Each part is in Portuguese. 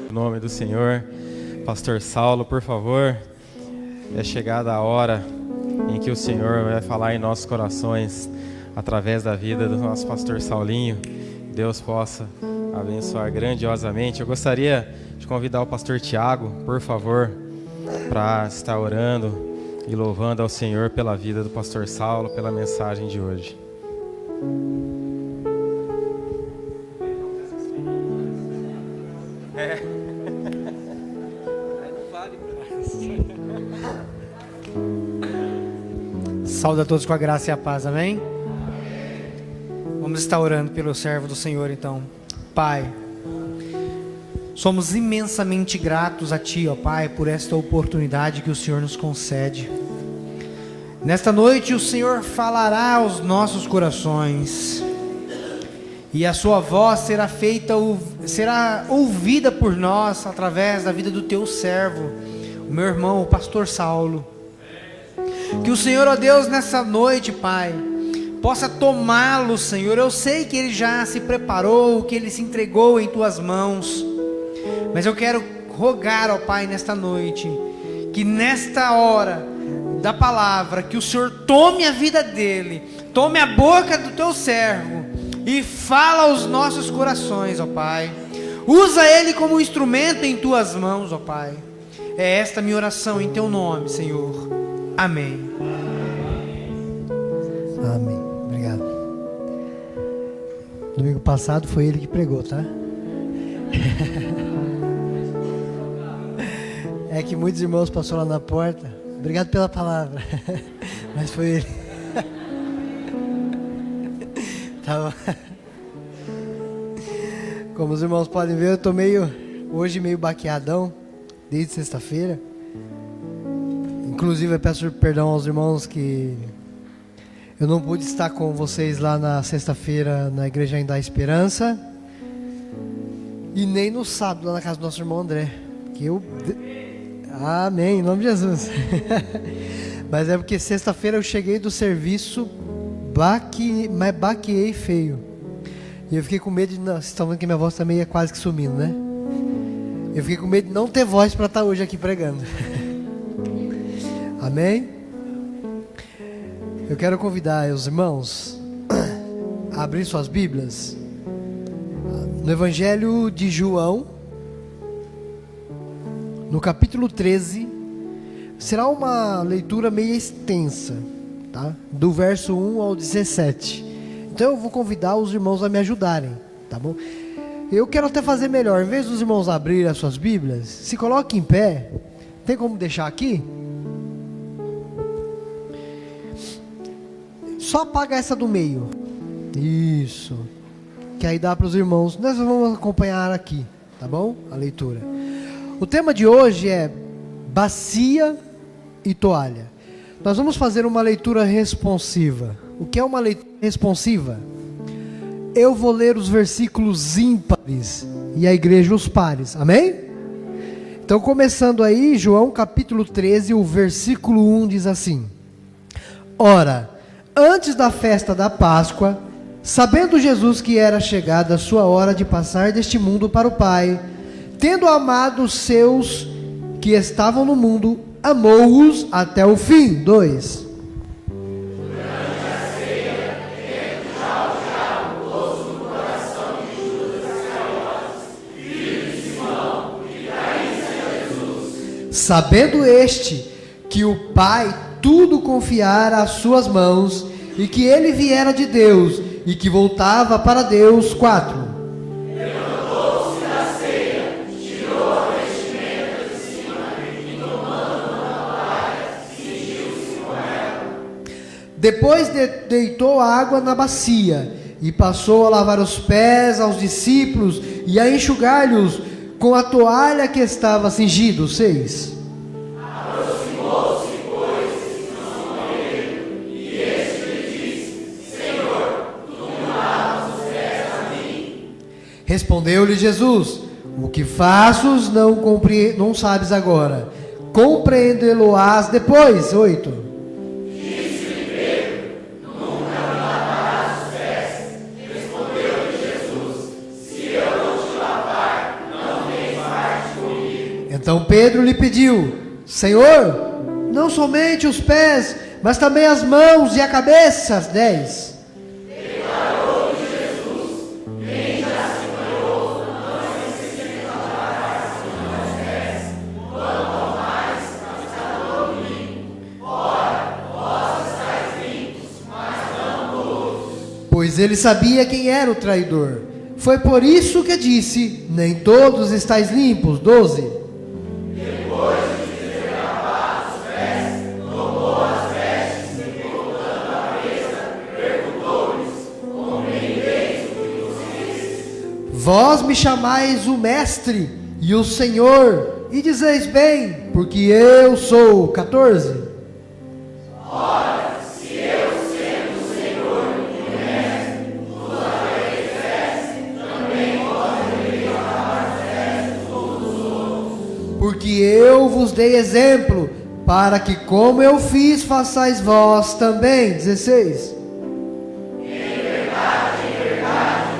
Em nome do Senhor, Pastor Saulo, por favor, é chegada a hora em que o Senhor vai falar em nossos corações através da vida do nosso pastor Saulinho. Deus possa abençoar grandiosamente. Eu gostaria de convidar o pastor Tiago, por favor, para estar orando e louvando ao Senhor pela vida do pastor Saulo, pela mensagem de hoje. Saúde a todos com a graça e a paz, amém? Vamos estar orando pelo servo do Senhor, então. Pai, somos imensamente gratos a Ti, ó Pai, por esta oportunidade que o Senhor nos concede. Nesta noite o Senhor falará aos nossos corações, e a Sua voz será ouvida por nós através da vida do Teu servo, o meu irmão, o pastor Saulo. Que o Senhor, ó Deus, nessa noite, Pai, possa tomá-lo, Senhor. Eu sei que ele já se preparou, que ele se entregou em Tuas mãos, mas eu quero rogar, ó Pai, nesta noite, que nesta hora da palavra, que o Senhor tome a vida dele, tome a boca do Teu servo e fala aos nossos corações, ó Pai. Usa ele como um instrumento em Tuas mãos, ó Pai. É esta minha oração em Teu nome, Senhor. Amém. Amém. Obrigado. Domingo passado foi ele que pregou, tá? É que muitos irmãos passaram lá na porta. Obrigado pela palavra. Mas foi ele. Tá bom. Como os irmãos podem ver, eu tô hoje meio baqueadão, desde sexta-feira. Inclusive eu peço perdão aos irmãos que eu não pude estar com vocês lá na sexta-feira na igreja Ainda Há Esperança, e nem no sábado lá na casa do nosso irmão André, amém, em nome de Jesus. Mas é porque sexta-feira eu cheguei do serviço, mas baqueei feio, e eu fiquei com medo de, vocês estão vendo que minha voz também é quase que sumindo, né? Eu fiquei com medo de não ter voz para estar hoje aqui pregando. Amém? Eu quero convidar os irmãos a abrir suas Bíblias no Evangelho de João, no capítulo 13. Será uma leitura meio extensa, tá? Do verso 1 ao 17. Então eu vou convidar os irmãos a me ajudarem, tá bom? Eu quero até fazer melhor, em vez dos irmãos abrirem as suas Bíblias, se coloque em pé. Tem como deixar aqui? Só apaga essa do meio. Isso. Que aí dá para os irmãos. Nós vamos acompanhar aqui, tá bom? A leitura. O tema de hoje é bacia e toalha. Nós vamos fazer uma leitura responsiva. O que é uma leitura responsiva? Eu vou ler os versículos ímpares e a igreja os pares. Amém? Então começando aí, João capítulo 13, o versículo 1 diz assim: Ora, antes da festa da Páscoa, sabendo Jesus que era chegada a sua hora de passar deste mundo para o Pai, tendo amado os seus que estavam no mundo, amou-os até o fim. 2. Durante a ceia, tendo já o diabo posto no coração de Judas Iscariotes, filho de Simão, que traísse a Jesus, sabendo este que o Pai tudo confiara às suas mãos, e que ele viera de Deus, e que voltava para Deus. 4. Levantou-se da ceia, tirou a vestimenta de cima, e tomando uma toalha, cingiu-se com ela. Depois deitou a água na bacia, e passou a lavar os pés aos discípulos, e a enxugar-lhes com a toalha que estava cingido. 6. Respondeu-lhe Jesus: o que faços não sabes agora, compreendê-lo-ás depois. 8. Disse-lhe Pedro: nunca me lavarás os pés. Respondeu-lhe Jesus: se eu não te lavar, não tens parte Então Pedro lhe pediu: Senhor, não somente os pés, mas também as mãos e a cabeça. 10. Pois ele sabia quem era o traidor. Foi por isso que disse: nem todos estáis limpos. 12. Depois de ter lavado os pés, tomou as vestes e, colocando a cabeça, perguntou-lhes: compreendeis o que vos disse? Vós me chamais o Mestre e o Senhor, e dizeis bem, porque eu sou. 14. Porque eu vos dei exemplo, para que como eu fiz, façais vós também. 16. Em verdade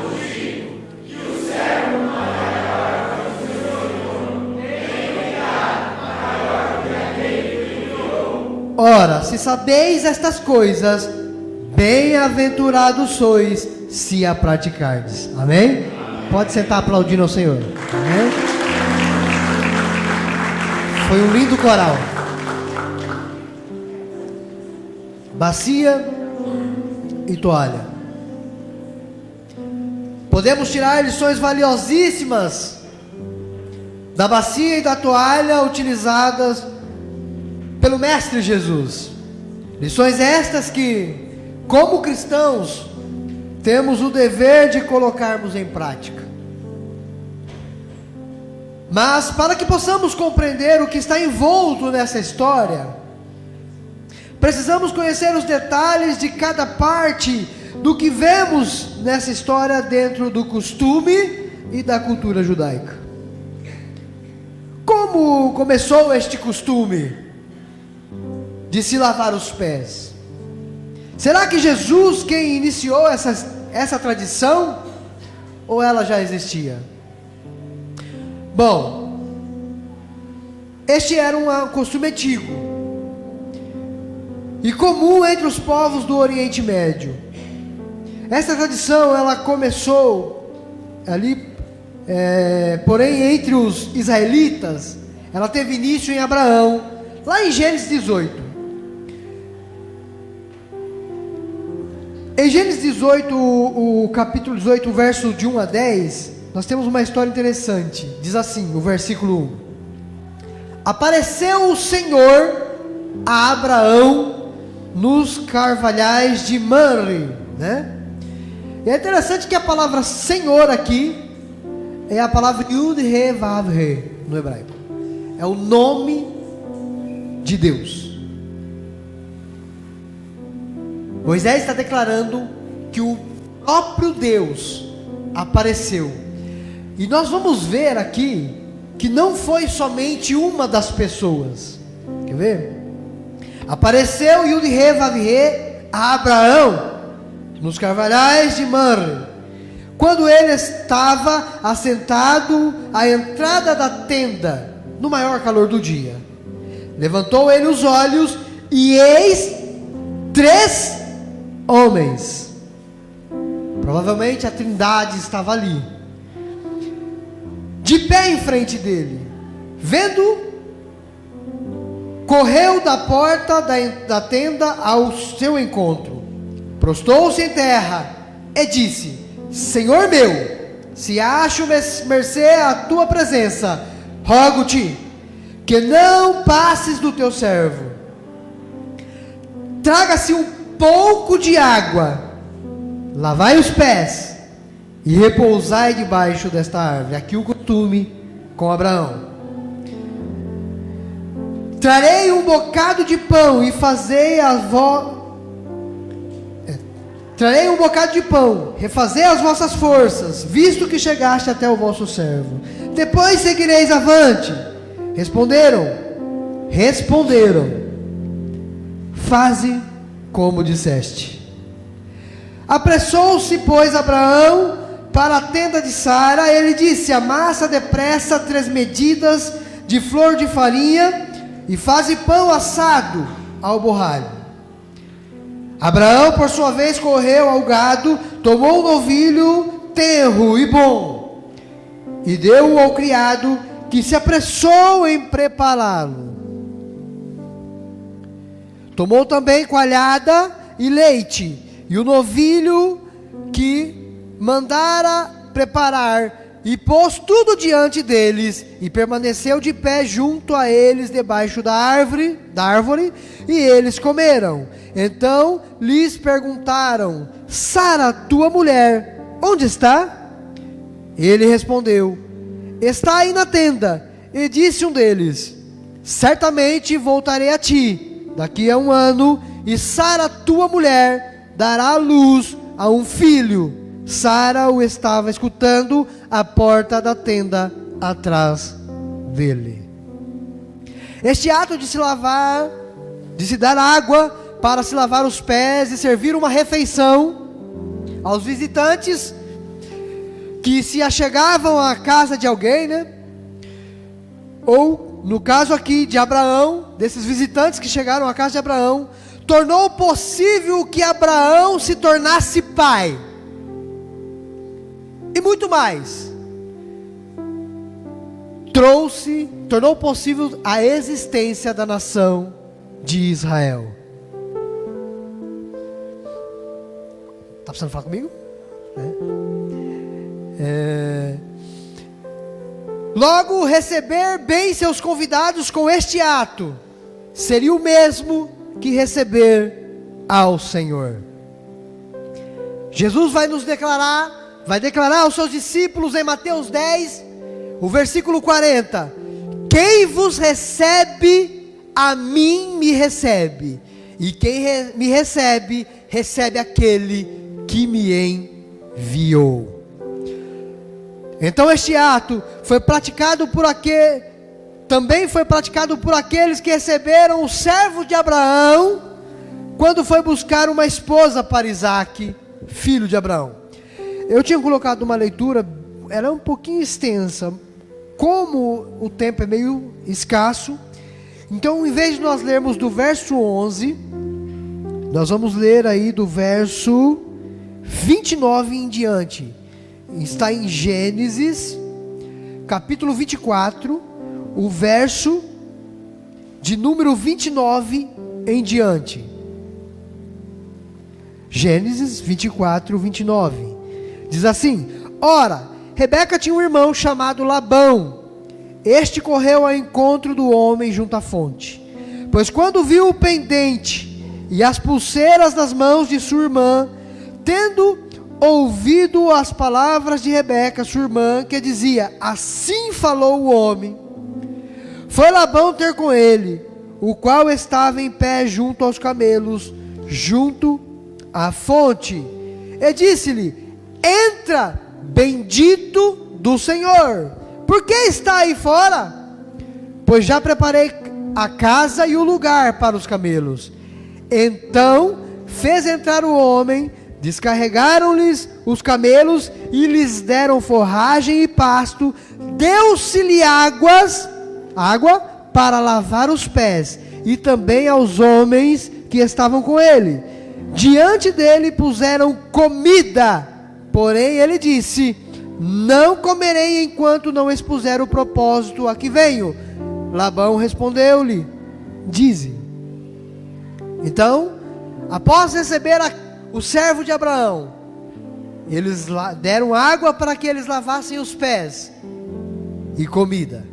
vos digo, que o servo não é maior que o seu senhor, nem o enviado maior que aquele que enviou. Ora, se sabeis estas coisas, bem-aventurados sois, se a praticardes. Amém? Pode sentar aplaudindo ao Senhor. Amém? Foi um lindo coral. Bacia e toalha. Podemos tirar lições valiosíssimas da bacia e da toalha utilizadas pelo Mestre Jesus. Lições estas que, como cristãos, temos o dever de colocarmos em prática. Mas para que possamos compreender o que está envolto nessa história, precisamos conhecer os detalhes de cada parte do que vemos nessa história dentro do costume e da cultura judaica. Como começou este costume de se lavar os pés? Será que Jesus quem iniciou essa tradição, ou ela já existia? Bom, este era um costume antigo e comum entre os povos do Oriente Médio. Essa tradição ela começou ali, porém entre os israelitas, ela teve início em Abraão, lá em Gênesis 18. Em Gênesis 18, o capítulo 18, o verso de 1 a 10, nós temos uma história interessante. Diz assim, o versículo 1: Apareceu o Senhor a Abraão nos carvalhais de Mamre, né? E é interessante que a palavra Senhor aqui é a palavra Yud-He-Vav-He no hebraico. É o nome de Deus. Moisés está declarando que o próprio Deus apareceu. E nós vamos ver aqui que não foi somente uma das pessoas. Quer ver? Apareceu Yud-He-Vav-He a Abraão nos carvalhais de Mamre, quando ele estava assentado à entrada da tenda, no maior calor do dia. Levantou ele os olhos e eis 3 homens. Provavelmente a Trindade estava ali, de pé em frente dele. Vendo, correu da porta da tenda ao seu encontro, prostou-se em terra e disse: Senhor meu, se acho mercê à tua presença, rogo-te que não passes do teu servo. Traga-se um pouco de água, lavai os pés e repousai debaixo desta árvore. Aqui o costume com Abraão. Trarei um bocado de pão e fazei Trarei um bocado de pão, refazei as vossas forças, visto que chegaste até o vosso servo. Depois seguireis avante. Responderam, faze como disseste. Apressou-se, pois, Abraão para a tenda de Sara. Ele disse: amassa depressa 3 medidas de flor de farinha e faze pão assado ao borralho. Abraão, por sua vez, correu ao gado, tomou um novilho tenro e bom, e deu-o ao criado, que se apressou em prepará-lo. Tomou também coalhada e leite, e o novilho que mandara preparar, e pôs tudo diante deles, e permaneceu de pé junto a eles, debaixo da árvore, e eles comeram. Então lhes perguntaram: Sara, tua mulher, onde está? Ele respondeu: está aí na tenda. E disse um deles: certamente voltarei a ti daqui a 1 ano, e Sara, tua mulher, dará à luz a um filho. Sara o estava escutando à porta da tenda atrás dele. Este ato de se lavar, de se dar água para se lavar os pés e servir uma refeição aos visitantes que se achegavam à casa de alguém, né? Ou, no caso aqui de Abraão, desses visitantes que chegaram à casa de Abraão, tornou possível que Abraão se tornasse pai. E muito mais. Tornou possível a existência da nação de Israel. Está precisando falar comigo? Logo, receber bem seus convidados com este ato seria o mesmo que receber ao Senhor. Jesus vai declarar aos seus discípulos em Mateus 10, o versículo 40: quem vos recebe, a mim me recebe, e quem me recebe, recebe aquele que me enviou. Então este ato também foi praticado por aqueles que receberam o servo de Abraão, quando foi buscar uma esposa para Isaque, filho de Abraão. Eu tinha colocado uma leitura, ela é um pouquinho extensa, como o tempo é meio escasso, então em vez de nós lermos do verso 11, nós vamos ler aí do verso 29 em diante. Está em Gênesis, capítulo 24, o verso de número 29 em diante. Gênesis 24, 29. Diz assim: ora, Rebeca tinha um irmão chamado Labão. Este correu ao encontro do homem junto à fonte, pois quando viu o pendente e as pulseiras nas mãos de sua irmã, tendo ouvido as palavras de Rebeca, sua irmã, que dizia: assim falou o homem, foi Labão ter com ele, o qual estava em pé junto aos camelos, junto à fonte, e disse-lhe: entra, bendito do Senhor, por que está aí fora? Pois já preparei a casa e o lugar para os camelos. Então fez entrar o homem, descarregaram-lhes os camelos e lhes deram forragem e pasto, deu-se-lhe água para lavar os pés, e também aos homens que estavam com ele. Diante dele puseram comida, porém ele disse: não comerei enquanto não expuser o propósito a que venho. Labão respondeu-lhe: dize. Então, após receber o servo de Abraão, eles deram água para que eles lavassem os pés e comida.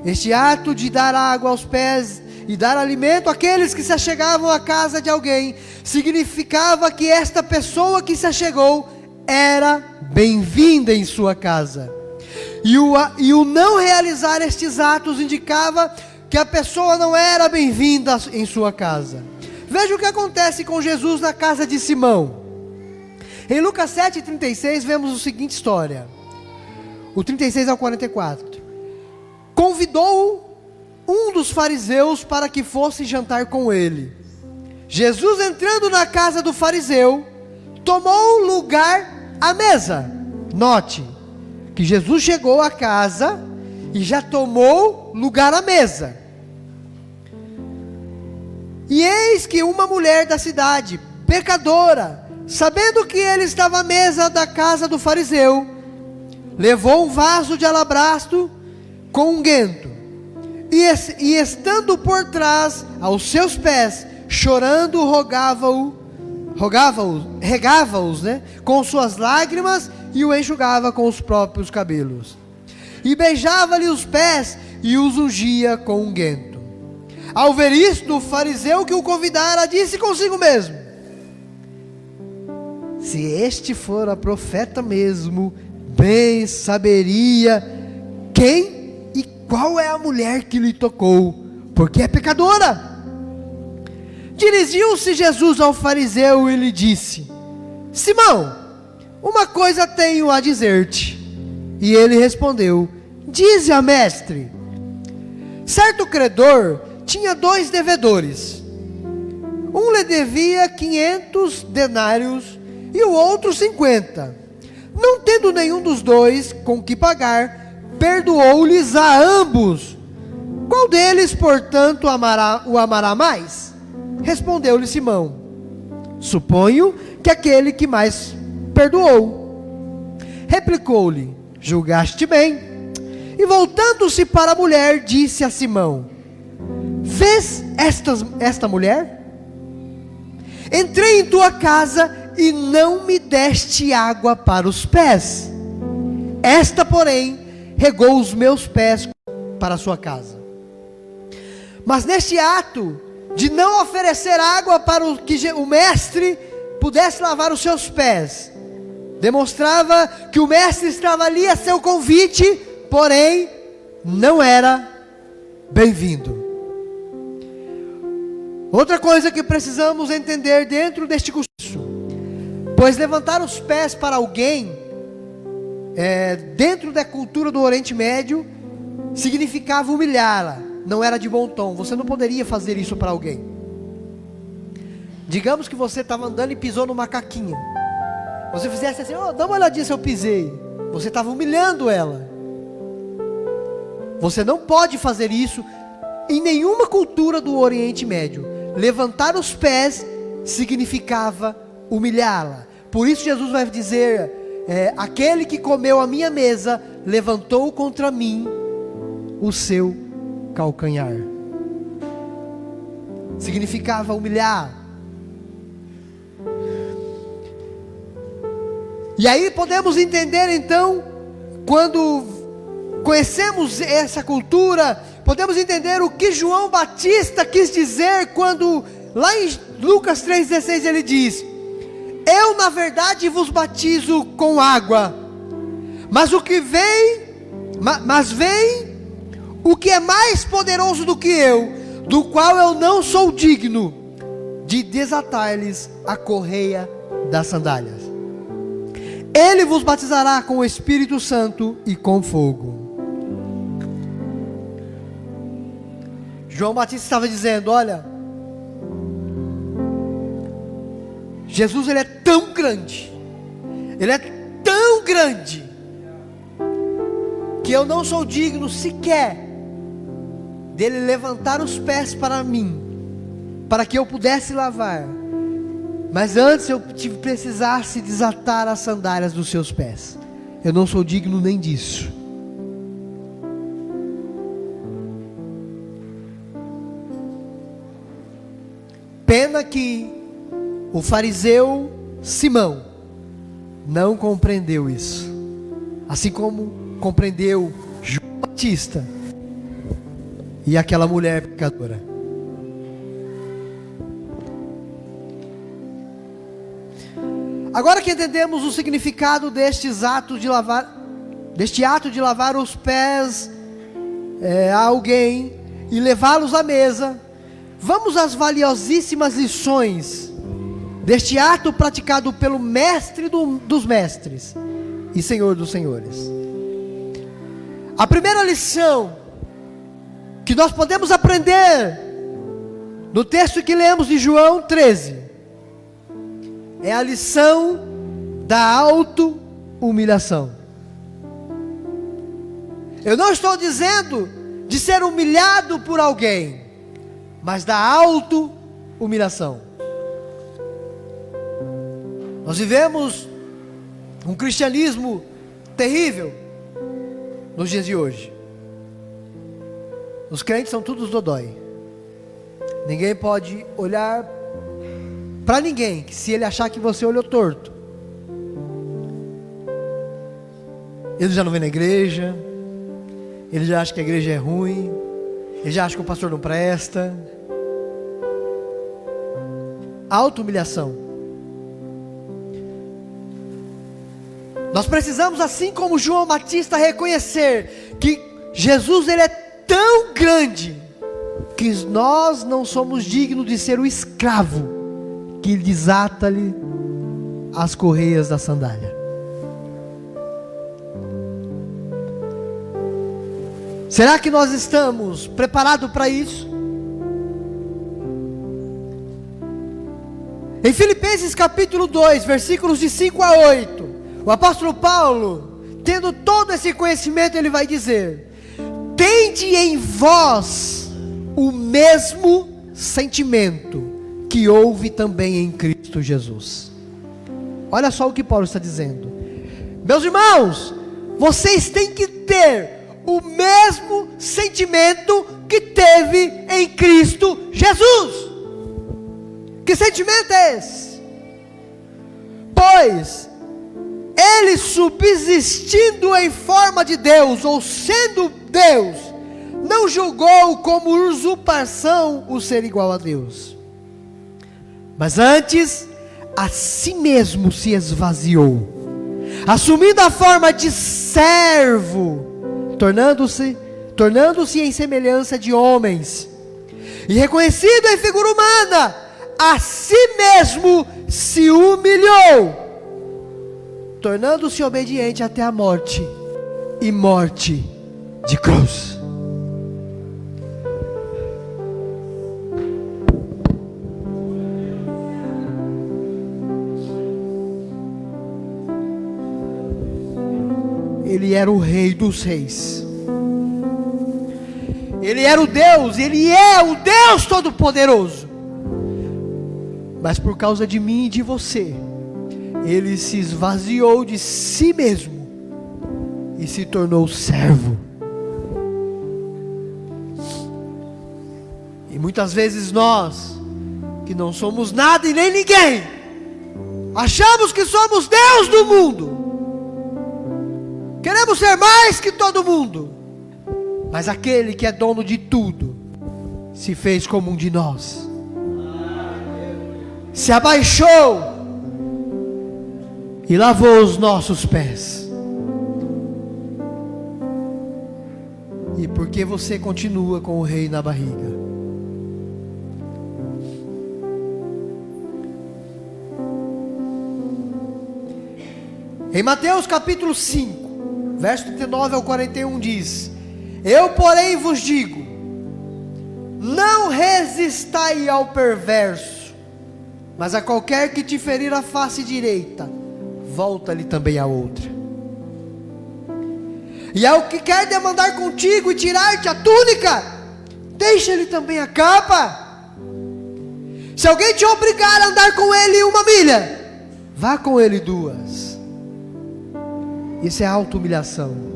Este ato de dar água aos pés e dar alimento àqueles que se achegavam à casa de alguém, significava que esta pessoa que se achegou era bem-vinda em sua casa. E o não realizar estes atos indicava que a pessoa não era bem-vinda em sua casa. Veja o que acontece com Jesus na casa de Simão. Em Lucas 7,36 vemos a seguinte história, o 36 ao 44. Convidou um dos fariseus para que fosse jantar com ele. Jesus, entrando na casa do fariseu, tomou lugar à mesa. Note que Jesus chegou à casa e já tomou lugar à mesa. E eis que uma mulher da cidade, pecadora, sabendo que ele estava à mesa da casa do fariseu, levou um vaso de alabastro com unguento, e estando por trás aos seus pés, chorando, regava-os, com suas lágrimas, e o enxugava com os próprios cabelos, e beijava-lhe os pés, e os ungia com unguento. Ao ver isto, o fariseu que o convidara disse consigo mesmo: se este fora profeta mesmo, bem saberia quem e qual é a mulher que lhe tocou, porque é pecadora. Dirigiu-se Jesus ao fariseu e lhe disse: Simão, uma coisa tenho a dizer-te. E ele respondeu: dize-a, mestre. Certo credor tinha 2 devedores. Um lhe devia 500 denários e o outro 50. Não tendo nenhum dos 2 com que pagar, perdoou-lhes a ambos. Qual deles, portanto, o amará mais? Respondeu-lhe Simão: suponho que aquele que mais perdoou. Replicou-lhe: julgaste bem. E voltando-se para a mulher, disse a Simão: vês esta mulher? Entrei em tua casa e não me deste água para os pés. Esta, porém, regou os meus pés para a sua casa. Mas neste ato de não oferecer água para que o mestre pudesse lavar os seus pés, demonstrava que o mestre estava ali a seu convite, porém não era bem-vindo. Outra coisa que precisamos entender dentro deste curso, pois levantar os pés para alguém, dentro da cultura do Oriente Médio, significava humilhá-la, não era de bom tom. Você não poderia fazer isso para alguém. Digamos que você estava andando e pisou no macaquinho. Você fizesse assim: dá uma olhadinha se eu pisei. Você estava humilhando ela. Você não pode fazer isso em nenhuma cultura do Oriente Médio. Levantar os pés significava humilhá-la. Por isso Jesus vai dizer: aquele que comeu a minha mesa levantou contra mim o seu calcanhar. Significava humilhar. E aí podemos entender então, quando conhecemos essa cultura, podemos entender o que João Batista quis dizer quando lá em Lucas 3,16 ele diz: eu na verdade vos batizo com água, mas vem o que é mais poderoso do que eu, do qual eu não sou digno de desatar-lhes a correia das sandálias. Ele vos batizará com o Espírito Santo e com fogo. João Batista estava dizendo: olha, Jesus ele é tão grande, que eu não sou digno sequer dele levantar os pés para mim, para que eu pudesse lavar. Mas antes eu precisasse desatar as sandálias dos seus pés. Eu não sou digno nem disso. Pena que o fariseu Simão não compreendeu isso, assim como compreendeu João Batista e aquela mulher pecadora. Agora que entendemos o significado deste ato de lavar os pés a alguém e levá-los à mesa, vamos às valiosíssimas lições deste ato praticado pelo mestre dos mestres e Senhor dos senhores. A primeira lição que nós podemos aprender no texto que lemos de João 13 é a lição da auto-humilhação. Eu não estou dizendo de ser humilhado por alguém, mas da auto-humilhação. Nós vivemos um cristianismo terrível nos dias de hoje. Os crentes são todos dodói. Ninguém pode olhar para ninguém, se ele achar que você olhou torto. Ele já não vem na igreja, ele já acha que a igreja é ruim, ele já acha que o pastor não presta. Auto-humilhação. Nós precisamos, assim como João Batista, reconhecer que Jesus ele é tão grande que nós não somos dignos de ser o escravo que desata-lhe as correias da sandália. Será que nós estamos preparados para isso? Em Filipenses capítulo 2, versículos de 5 a 8, o apóstolo Paulo, tendo todo esse conhecimento, ele vai dizer: tende em vós o mesmo sentimento que houve também em Cristo Jesus. Olha só o que Paulo está dizendo. Meus irmãos, vocês têm que ter o mesmo sentimento que teve em Cristo Jesus. Que sentimento é esse? Pois ele, subsistindo em forma de Deus, ou sendo Deus, não julgou como usurpação o ser igual a Deus, mas antes a si mesmo se esvaziou, assumindo a forma de servo, tornando-se em semelhança de homens, e reconhecido em figura humana, a si mesmo se humilhou, tornando-se obediente até a morte, e morte de cruz. Ele era o Rei dos Reis. Ele era o Deus, Ele é o Deus Todo-Poderoso. Mas por causa de mim e de você, Ele se esvaziou de si mesmo e se tornou servo. E muitas vezes nós, que não somos nada e nem ninguém, achamos que somos Deus do mundo. Queremos ser mais que todo mundo. Mas aquele que é dono de tudo se fez como um de nós, se abaixou e lavou os nossos pés. E por que você continua com o rei na barriga? Em Mateus capítulo 5, verso 39 ao 41 diz: eu porém vos digo, não resistai ao perverso, mas a qualquer que te ferir a face direita, volta-lhe também a outra. E ao que quer demandar contigo e tirar-te a túnica, deixa-lhe também a capa. Se alguém te obrigar a andar com ele 1 milha, vá com ele 2. Isso é auto-humilhação.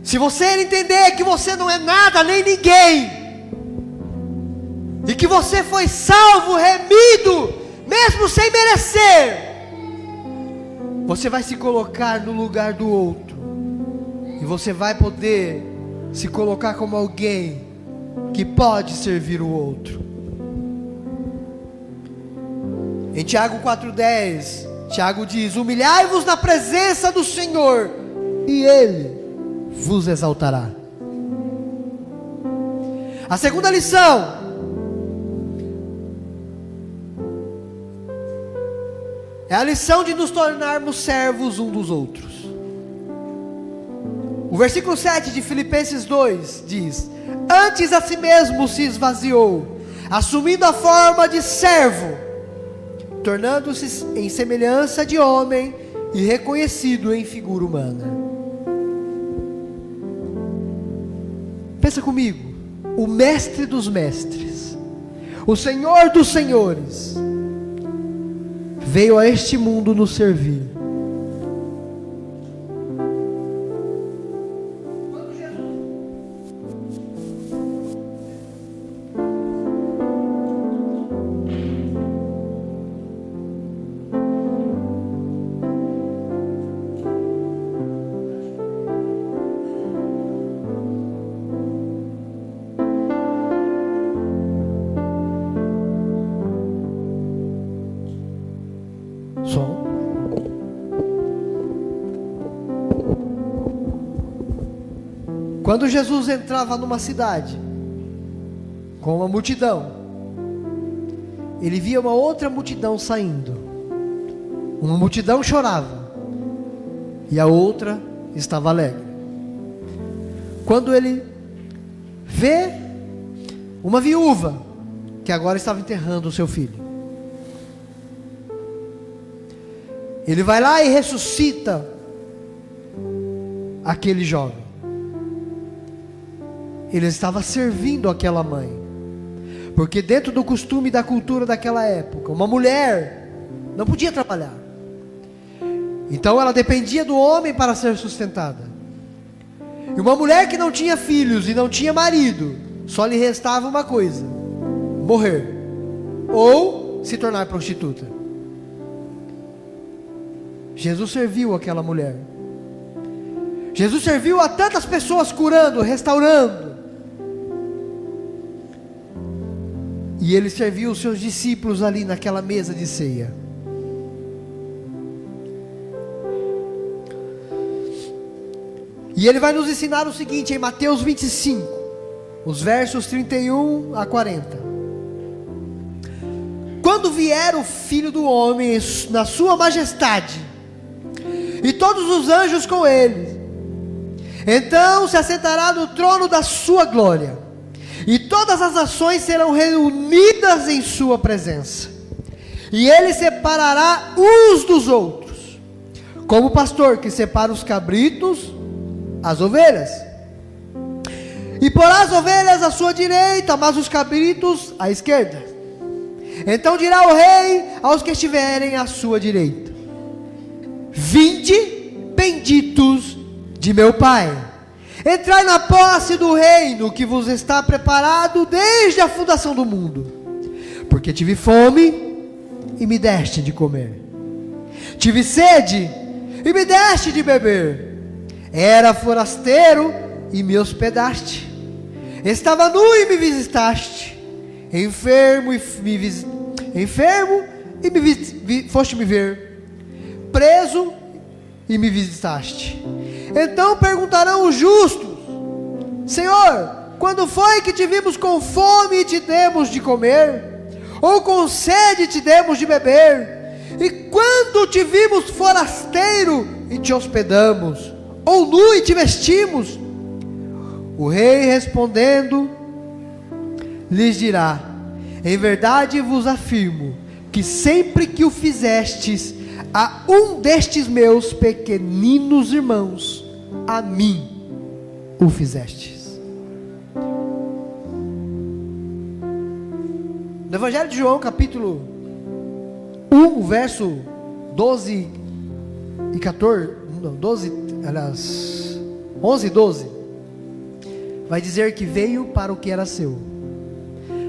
Se você entender que você não é nada nem ninguém, e que você foi salvo, remido, mesmo sem merecer, você vai se colocar no lugar do outro, e você vai poder se colocar como alguém que pode servir o outro. Em Tiago 4,10, Tiago diz: humilhai-vos na presença do Senhor, e Ele vos exaltará. A segunda lição é a lição de nos tornarmos servos um dos outros. O versículo 7 de Filipenses 2 diz: antes a si mesmo se esvaziou, assumindo a forma de servo, tornando-se em semelhança de homem e reconhecido em figura humana. Pensa comigo, o mestre dos mestres, o Senhor dos senhores, veio a este mundo nos servir. Som. Quando Jesus entrava numa cidade com uma multidão, ele via uma outra multidão saindo. Uma multidão chorava e a outra estava alegre. Quando ele vê uma viúva que agora estava enterrando o seu filho, ele vai lá e ressuscita aquele jovem. Ele estava servindo aquela mãe, porque dentro do costume e da cultura daquela época, uma mulher não podia trabalhar, então ela dependia do homem para ser sustentada. E uma mulher que não tinha filhos e não tinha marido, só lhe restava uma coisa: morrer, ou se tornar prostituta. Jesus serviu aquela mulher. Jesus serviu a tantas pessoas, curando, restaurando. E ele serviu os seus discípulos ali naquela mesa de ceia. E ele vai nos ensinar o seguinte em Mateus 25, os versos 31 a 40. Quando vier o Filho do Homem na sua majestade, e todos os anjos com ele, então se assentará no trono da sua glória, e todas as nações serão reunidas em sua presença, e ele separará uns dos outros, como o pastor que separa os cabritos as ovelhas, e porá as ovelhas à sua direita, mas os cabritos à esquerda. Então dirá o rei aos que estiverem à sua direita: vinde, benditos de meu Pai, entrai na posse do reino que vos está preparado desde a fundação do mundo. Porque tive fome e me deste de comer, tive sede e me deste de beber, era forasteiro e me hospedaste, estava nu e me visitaste, enfermo e foste me ver, preso e me visitaste. Então perguntarão os justos: Senhor, quando foi que te vimos com fome e te demos de comer? Ou com sede e te demos de beber? E quando te vimos forasteiro e te hospedamos? Ou nu e te vestimos? O rei respondendo lhes dirá: em verdade vos afirmo que sempre que o fizestes a um destes meus pequeninos irmãos, a mim o fizestes. No Evangelho de João, capítulo 1, verso 12 e 14, não, 12, aliás, 11 e 12, vai dizer que veio para o que era seu,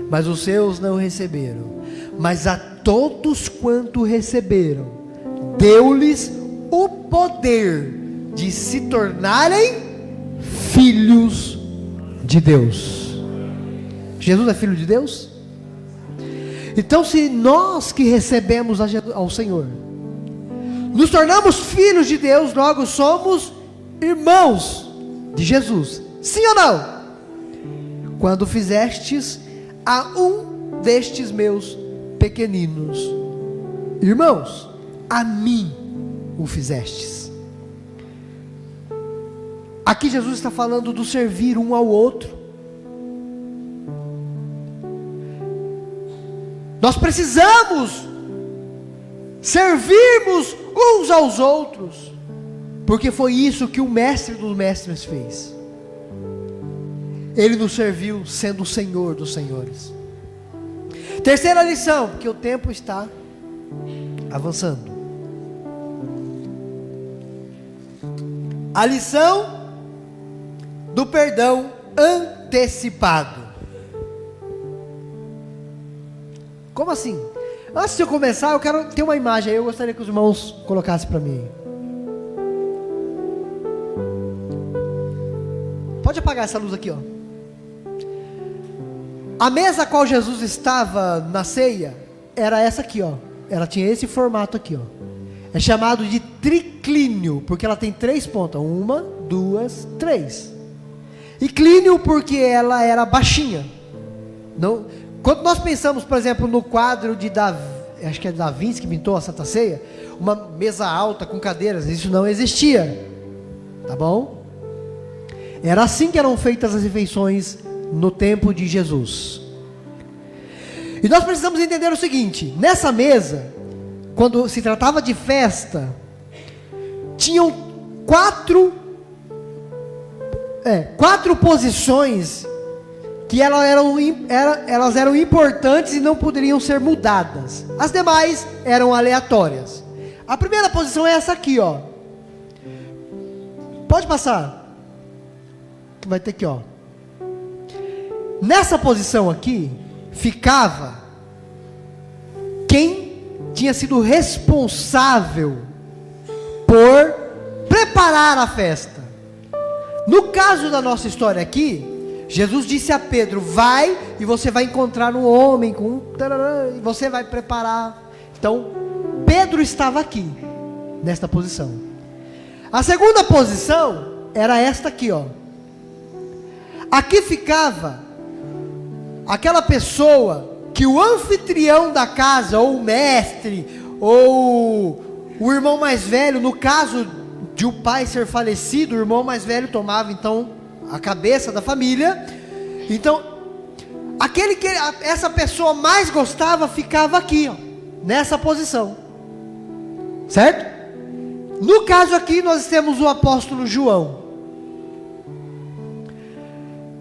mas os seus não receberam. Mas a todos quanto receberam, deu-lhes o poder de se tornarem filhos de Deus. Jesus é filho de Deus? Então, se nós que recebemos ao Senhor nos tornamos filhos de Deus, logo somos irmãos de Jesus, sim ou não? Quando fizestes a um destes meus pequeninos irmãos, a mim o fizestes. Aqui Jesus está falando do servir um ao outro. Nós precisamos servirmos uns aos outros, porque foi isso que o mestre dos mestres fez. Ele nos serviu sendo o Senhor dos senhores. Terceira lição, porque o tempo está avançando. A lição do perdão antecipado. Como assim? Antes de eu começar, eu quero ter uma imagem aí, eu gostaria que os irmãos colocassem para mim. Pode apagar essa luz aqui, ó. A mesa a qual Jesus estava na ceia era essa aqui, ó. Ela tinha esse formato aqui, ó. É chamado de triclínio, porque ela tem 3 pontas. 1, 2, 3. E clínio porque ela era baixinha. Não, quando nós pensamos, por exemplo, no quadro de acho que é Da Vinci que pintou a Santa Ceia, uma mesa alta com cadeiras, isso não existia. Tá bom? Era assim que eram feitas as refeições no tempo de Jesus. E nós precisamos entender o seguinte: nessa mesa, quando se tratava de festa, tinham 4 posições que elas eram importantes e não poderiam ser mudadas. As demais eram aleatórias. A primeira posição é essa aqui, ó. Pode passar. Vai ter aqui, ó. Nessa posição aqui ficava quem tinha sido responsável por preparar a festa. No caso da nossa história aqui, Jesus disse a Pedro: vai e você vai encontrar um homem com e você vai preparar. Então Pedro estava aqui, nesta posição. A segunda posição era esta aqui, ó. Aqui ficava aquela pessoa que o anfitrião da casa, ou o mestre, ou o irmão mais velho, no caso de o pai ser falecido, o irmão mais velho tomava então a cabeça da família. Então, aquele que essa pessoa mais gostava ficava aqui, ó, nessa posição, certo? No caso aqui nós temos o apóstolo João.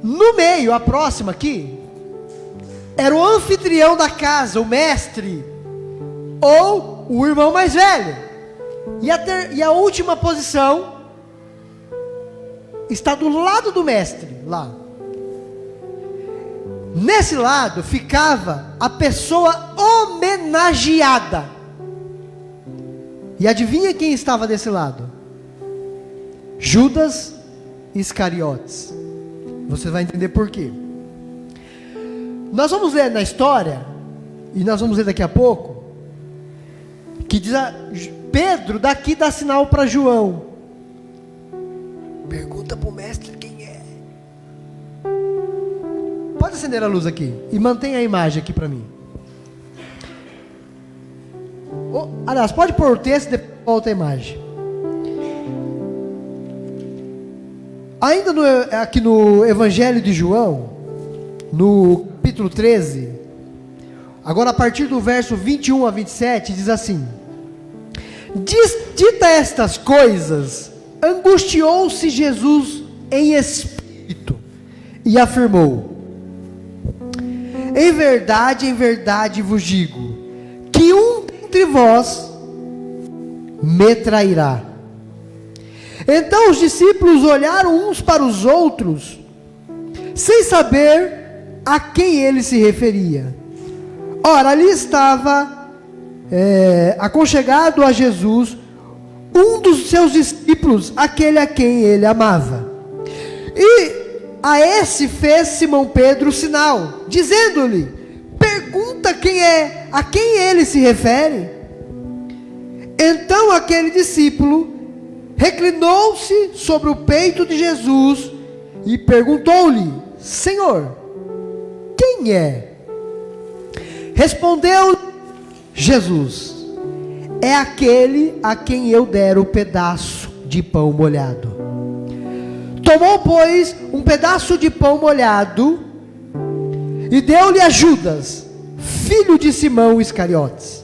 No meio, a próxima aqui, era o anfitrião da casa, o mestre, ou o irmão mais velho. E a última posição está do lado do mestre, lá. Nesse lado ficava a pessoa homenageada. E adivinha quem estava desse lado? Judas Iscariotes. Você vai entender por quê. Nós vamos ler na história, e nós vamos ler daqui a pouco, que diz Pedro daqui dá sinal para João. Pergunta para o mestre quem é. Pode acender a luz aqui e mantenha a imagem aqui para mim. Aliás, pode pôr o texto e depois volta a imagem. Ainda aqui no Evangelho de João, no capítulo 13, agora a partir do verso 21 a 27, diz assim: dita estas coisas, angustiou-se Jesus em espírito e afirmou: em verdade vos digo, que um dentre vós me trairá. Então os discípulos olharam uns para os outros, sem saber a quem ele se referia. Ora, ali estava aconchegado a Jesus um dos seus discípulos, aquele a quem ele amava. E a esse fez Simão Pedro sinal, dizendo-lhe: pergunta a quem ele se refere. Então aquele discípulo reclinou-se sobre o peito de Jesus e perguntou-lhe: Senhor, quem é? Respondeu Jesus: é aquele a quem eu der o pedaço de pão molhado. Tomou, pois, um pedaço de pão molhado e deu-lhe a Judas, filho de Simão Iscariotes.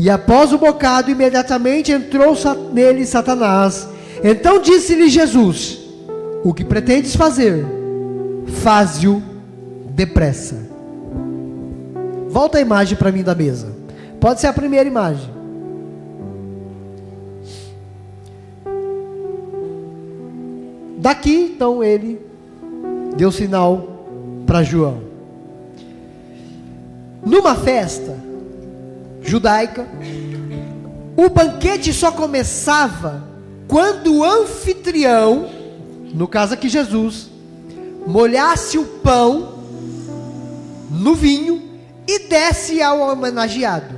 E após o bocado, imediatamente entrou nele Satanás. Então disse-lhe Jesus: o que pretendes fazer? faze-o depressa. Volta a imagem para mim da mesa. Pode ser a primeira imagem. Daqui, então, ele deu sinal para João. Numa festa judaica, o banquete só começava quando o anfitrião, no caso aqui Jesus, molhasse o pão no vinho e desse ao homenageado.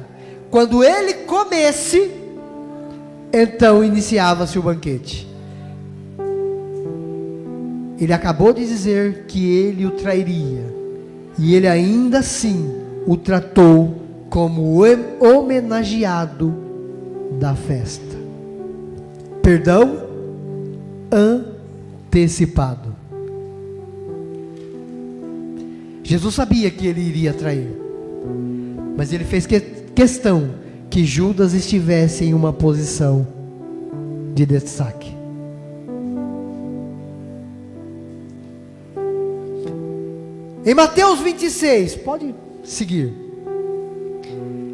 Quando ele comesse, então iniciava-se o banquete. Ele acabou de dizer que ele o trairia, e ele ainda assim o tratou como o homenageado da festa. Perdão antecipado. Jesus sabia que ele iria trair, mas ele fez questão que Judas estivesse em uma posição de destaque. Em Mateus 26, pode seguir.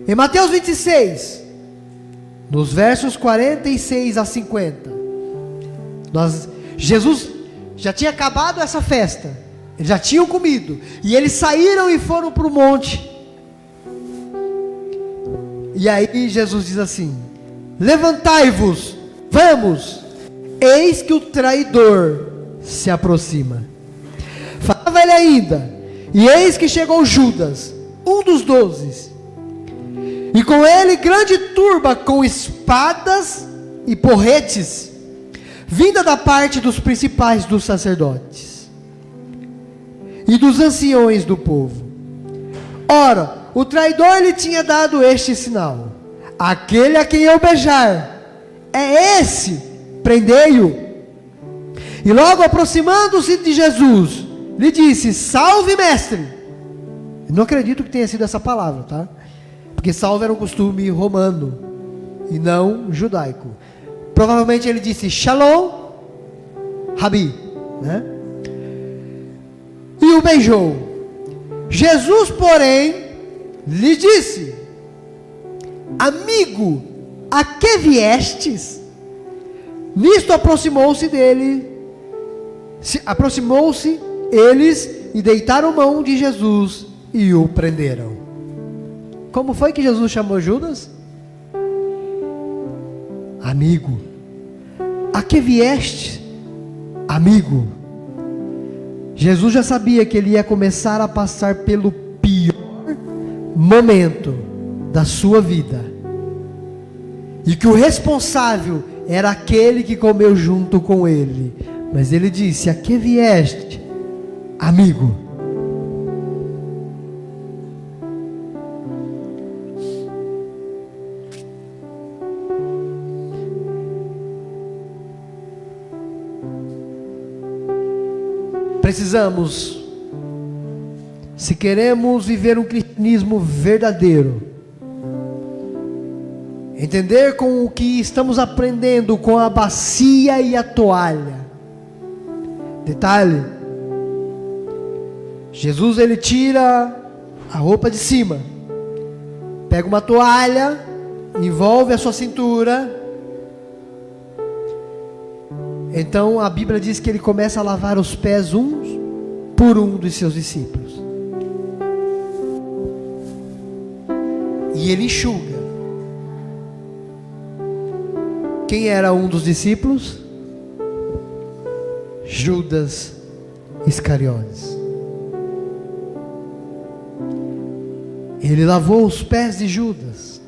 Em Mateus 26, nos versos 46 a 50, Jesus já tinha acabado essa festa, eles já tinham comido, e eles saíram e foram para o monte. E aí Jesus diz assim: levantai-vos, vamos, eis que o traidor se aproxima. Falava ele ainda, e eis que chegou Judas, um dos 12, e com ele grande turba com espadas e porretes, vinda da parte dos principais dos sacerdotes e dos anciões do povo. Ora, o traidor lhe tinha dado este sinal: aquele a quem eu beijar, é esse, prendei-o. E logo aproximando-se de Jesus, lhe disse: salve, mestre. Eu não acredito que tenha sido essa palavra, tá? Porque salve era um costume romano e não judaico. Provavelmente ele disse Shalom, Rabi, né? E o beijou. Jesus, porém, lhe disse: amigo, a que viestes? Nisto aproximou-se eles e deitaram mão de Jesus e o prenderam. Como foi que Jesus chamou Judas? Amigo. A que vieste? Amigo. Jesus já sabia que ele ia começar a passar pelo pior momento da sua vida, e que o responsável era aquele que comeu junto com ele. Mas ele disse: a que vieste? Amigo. Precisamos, se queremos viver um cristianismo verdadeiro, entender com o que estamos aprendendo com a bacia e a toalha. Detalhe: Jesus, ele tira a roupa de cima, pega uma toalha, envolve a sua cintura. Então a Bíblia diz que ele começa a lavar os pés uns por um dos seus discípulos, e ele enxuga. Quem era um dos discípulos? Judas Iscariotes. Ele lavou os pés de Judas.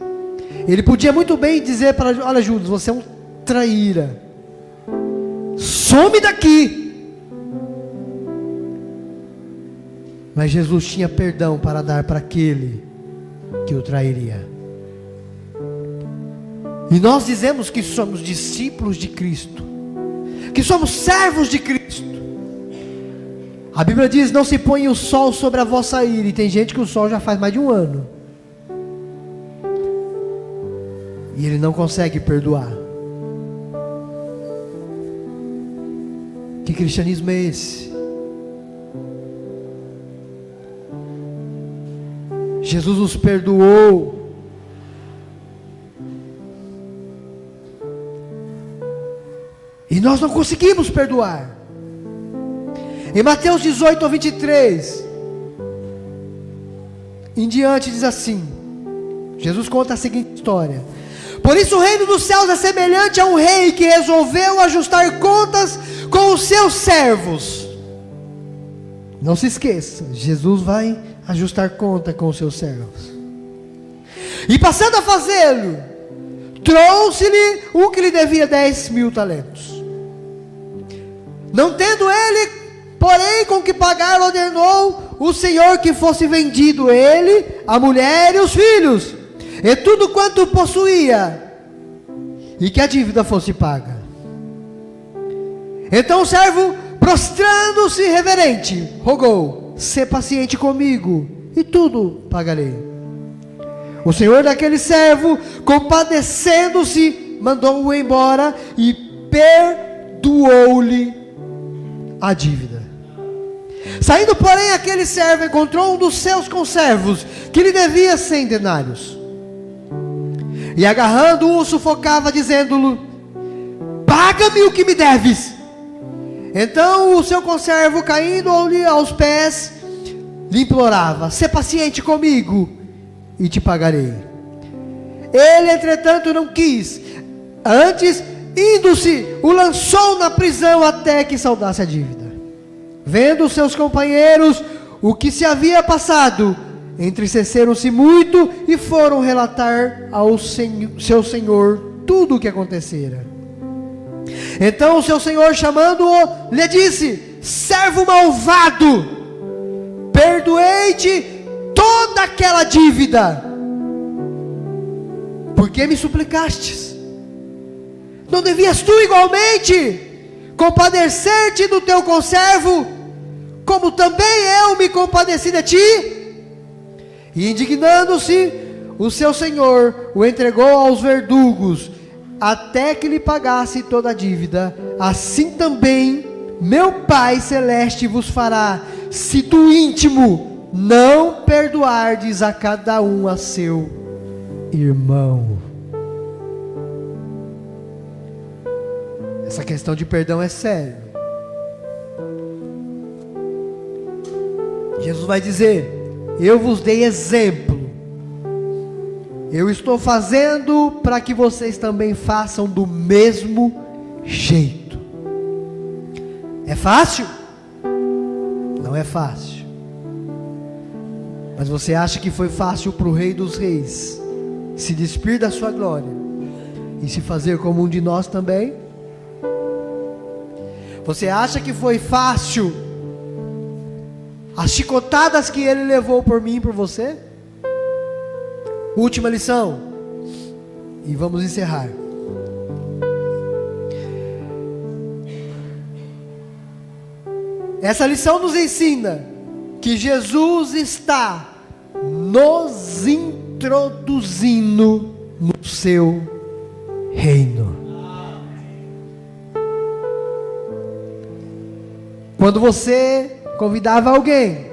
Ele podia muito bem dizer para Judas: olha, Judas, você é um traíra, some daqui. Mas Jesus tinha perdão para dar para aquele que o trairia. E nós dizemos que somos discípulos de Cristo, que somos servos de Cristo. A Bíblia diz: não se põe o sol sobre a vossa ira. E tem gente que o sol já faz mais de um ano, e ele não consegue perdoar. Que cristianismo é esse? Jesus nos perdoou. E nós não conseguimos perdoar. Em Mateus 18, 23 em diante diz assim, Jesus conta a seguinte história: por isso o reino dos céus é semelhante a um rei que resolveu ajustar contas com os seus servos. Não se esqueça, Jesus vai ajustar conta com os seus servos. E passando a fazê-lo, trouxe-lhe um que lhe devia 10.000 talentos. Não tendo ele, porém, com que pagar, ordenou o Senhor que fosse vendido ele, a mulher e os filhos, e tudo quanto possuía, e que a dívida fosse paga. Então o servo, prostrando-se reverente, rogou: sê paciente comigo, e tudo pagarei. O Senhor daquele servo, compadecendo-se, mandou-o embora e perdoou-lhe a dívida. Saindo, porém, aquele servo encontrou um dos seus conservos, que lhe devia 100 denários. E agarrando-o, sufocava, dizendo-lhe: paga-me o que me deves. Então o seu conservo, caindo-lhe aos pés, lhe implorava: sê paciente comigo, e te pagarei. Ele, entretanto, não quis. Antes, indo-se, o lançou na prisão até que saudasse a dívida. Vendo os seus companheiros o que se havia passado, entristeceram-se muito e foram relatar ao seu senhor tudo o que acontecera. Então o seu senhor, chamando-o, lhe disse: servo malvado, perdoei-te toda aquela dívida, por que me suplicastes? Não devias tu igualmente compadecer-te do teu conservo, como também eu me compadeci de ti? E indignando-se, o seu senhor o entregou aos verdugos, até que lhe pagasse toda a dívida. Assim também meu Pai Celeste vos fará, se do íntimo não perdoardes a cada um a seu irmão. Essa questão de perdão é séria. Jesus vai dizer: eu vos dei exemplo, eu estou fazendo para que vocês também façam do mesmo jeito. É fácil? Não é fácil. Mas você acha que foi fácil para o Rei dos Reis se despir da sua glória e se fazer como um de nós também? Você acha que foi fácil as chicotadas que ele levou por mim e por você? Última lição, e vamos encerrar. Essa lição nos ensina que Jesus está nos introduzindo no seu reino. Quando você convidava alguém,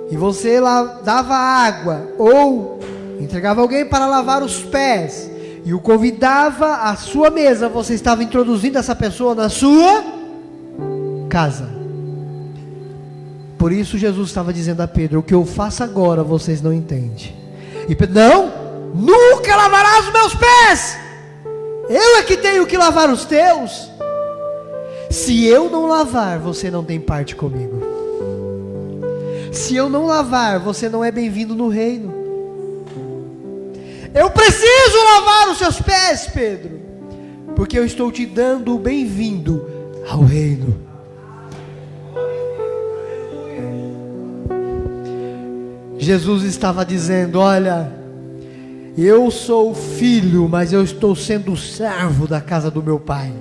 e você dava água, ou entregava alguém para lavar os pés, e o convidava à sua mesa, você estava introduzindo essa pessoa na sua casa. Por isso Jesus estava dizendo a Pedro: o que eu faço agora vocês não entendem. E Pedro: não, nunca lavarás os meus pés, eu é que tenho que lavar os teus. Se eu não lavar, você não tem parte comigo. Se eu não lavar, você não é bem-vindo no reino. Eu preciso lavar os seus pés, Pedro, porque eu estou te dando o bem-vindo ao reino. Jesus estava dizendo: olha, eu sou filho, mas eu estou sendo servo da casa do meu pai.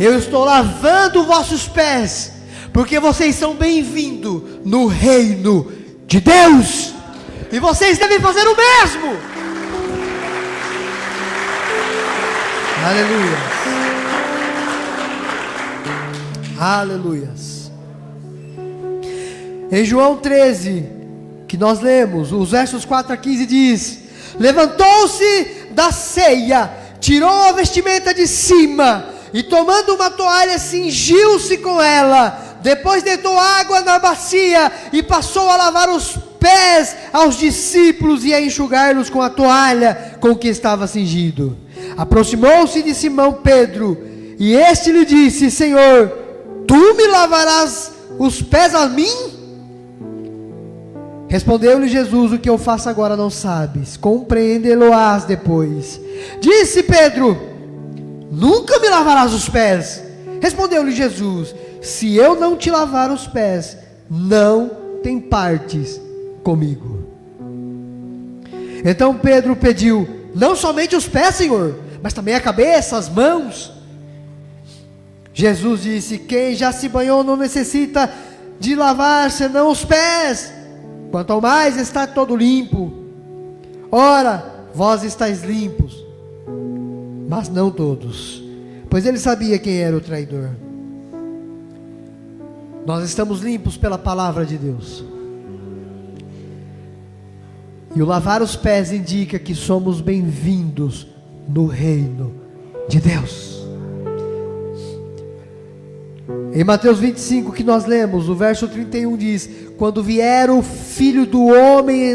Eu estou lavando vossos pés, porque vocês são bem-vindos no reino de Deus, e vocês devem fazer o mesmo. Aleluia. Aleluias. Em João 13, que nós lemos, os versos 4 a 15 diz: levantou-se da ceia, tirou a vestimenta de cima, e tomando uma toalha, cingiu-se com ela. Depois deitou água na bacia, e passou a lavar os pés aos discípulos, e a enxugar-los com a toalha com que estava cingido. Aproximou-se de Simão Pedro, e este lhe disse: Senhor, tu me lavarás os pés a mim? Respondeu-lhe Jesus: o que eu faço agora não sabes, compreendê-lo-ás depois. Disse Pedro: nunca me lavarás os pés. Respondeu-lhe Jesus: se eu não te lavar os pés, não tem partes comigo. Então Pedro pediu: não somente os pés, Senhor, mas também a cabeça, as mãos. Jesus disse: quem já se banhou não necessita de lavar senão os pés, quanto ao mais está todo limpo. Ora, vós estáis limpos, mas não todos. Pois ele sabia quem era o traidor. Nós estamos limpos pela palavra de Deus. E o lavar os pés indica que somos bem-vindos no reino de Deus. Em Mateus 25 que nós lemos, o verso 31 diz: quando vier o Filho do Homem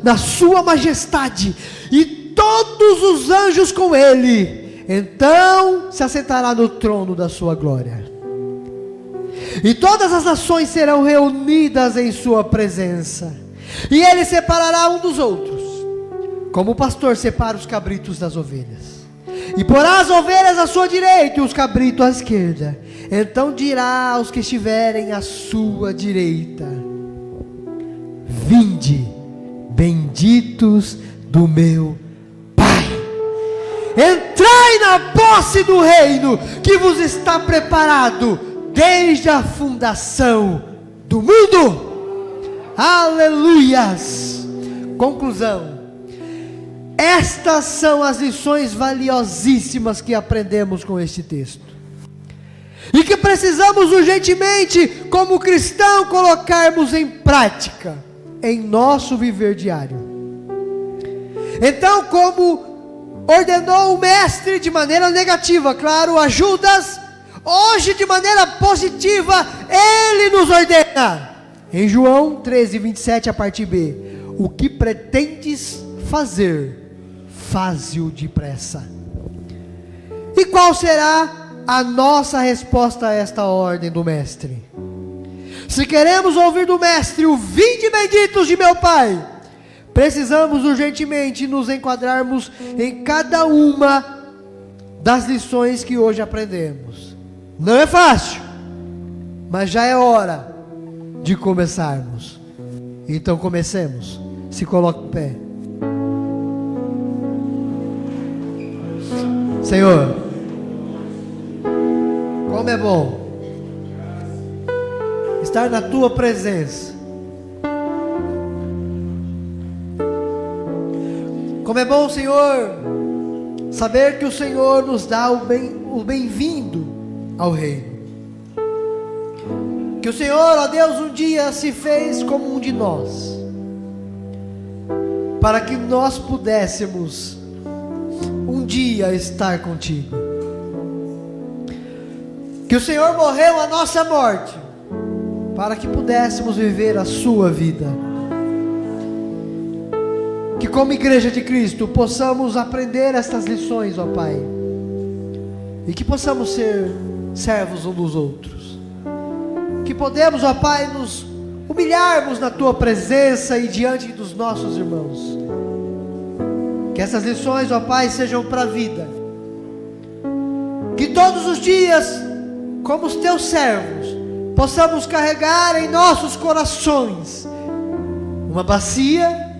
na sua majestade, e todos os anjos com ele, então se assentará no trono da sua glória. E todas as nações serão reunidas em sua presença, e ele separará um dos outros, como o pastor separa os cabritos das ovelhas, e porá as ovelhas à sua direita e os cabritos à esquerda. Então dirá aos que estiverem à sua direita: vinde, benditos do meu Pai, entrai na posse do reino que vos está preparado desde a fundação do mundo. Aleluias! Conclusão: estas são as lições valiosíssimas que aprendemos com este texto, e que precisamos urgentemente, como cristão, colocarmos em prática em nosso viver diário. Então, como ordenou o mestre de maneira negativa, claro, a Judas, hoje de maneira positiva, ele nos ordena. Em João 13, 27, a parte B: o que pretendes fazer, faze-o depressa. E qual será a nossa resposta a esta ordem do mestre? Se queremos ouvir do mestre o vinde benditos de meu Pai, precisamos urgentemente nos enquadrarmos em cada uma das lições que hoje aprendemos. Não é fácil, mas já é hora de começarmos. Então comecemos. Se coloque em pé. Senhor, como é bom estar na Tua presença. Como é bom, Senhor, saber que o Senhor nos dá o bem-vindo ao reino. Que o Senhor, ó Deus, um dia se fez como um de nós, para que nós pudéssemos um dia estar contigo. Que o Senhor morreu a nossa morte, para que pudéssemos viver a sua vida. Que como igreja de Cristo possamos aprender estas lições, ó Pai, e que possamos ser servos uns dos outros. Que podemos, ó Pai, nos humilharmos na Tua presença e diante dos nossos irmãos. Que essas lições, ó Pai, sejam para a vida. Que todos os dias, como os Teus servos, possamos carregar em nossos corações uma bacia,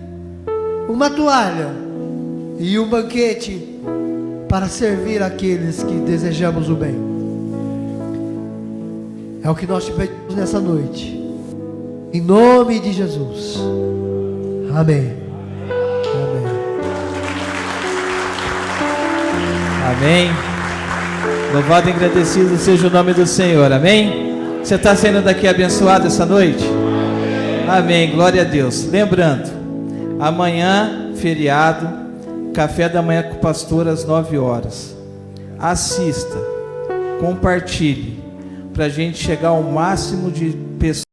uma toalha e um banquete para servir aqueles que desejamos o bem. É o que nós te pedimos nessa noite, em nome de Jesus. Amém. Amém. Amém. Louvado e agradecido seja o nome do Senhor. Amém. Você está saindo daqui abençoado essa noite? Amém, glória a Deus. Lembrando, amanhã, feriado, café da manhã com o pastor às 9 horas. Assista, compartilhe, para a gente chegar ao máximo de pessoas